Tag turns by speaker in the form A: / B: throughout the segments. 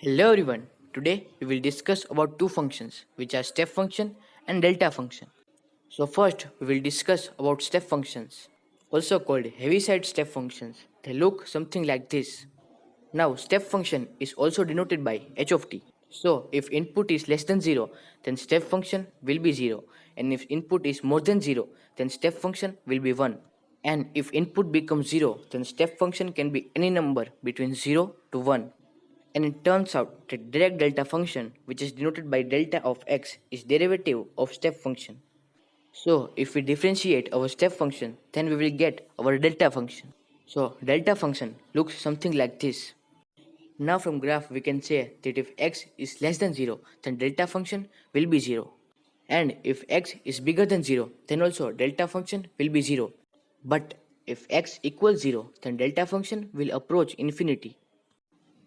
A: Hello everyone. Today we will discuss about two functions which are step function and delta function. So first we will discuss about step functions, also called heaviside step functions. They look something like this. Now step function is also denoted by h of t. So if input is less than 0 then step function will be 0, and if input is more than 0 then step function will be 1. And if input becomes 0 then step function can be any number between 0 to 1. And it turns out that Dirac delta function, which is denoted by delta of x, is derivative of step function. So if we differentiate our step function, then we will get our delta function. So delta function looks something like this. Now from graph we can say that if x is less than 0, then delta function will be 0. And if x is bigger than 0, then also delta function will be 0. But if x equals 0, then delta function will approach infinity,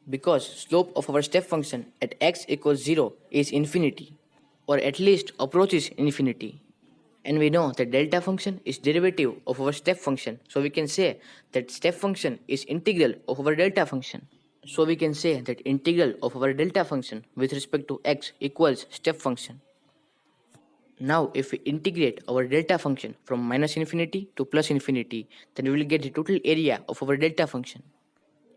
A: because slope of our step function at x equals 0 is infinity, or at least approaches infinity. And we know that delta function is derivative of our step function, so we can say that step function is integral of our delta function. So we can say that integral of our delta function with respect to x equals step function. Now if we integrate our delta function from minus infinity to plus infinity, then we will get the total area of our delta function.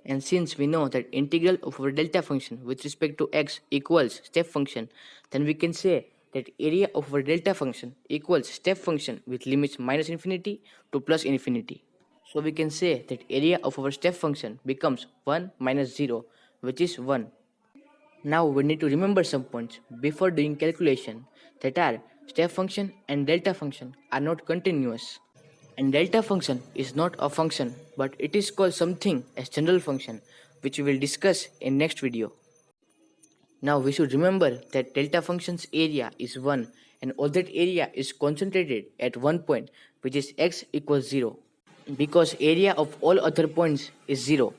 A: And since we know that integral of our delta function with respect to x equals step function, then we can say that area of our delta function equals step function with limits minus infinity to plus infinity. So we can say that area of our step function becomes 1 minus 0, which is 1. Now we need to remember some points before doing calculation, that are step function and delta function are not continuous. And delta function is not a function, but it is called something as general function, which we will discuss in next video. Now we should remember that delta function's area is 1, and all that area is concentrated at one point, which is x equals 0, because area of all other points is 0.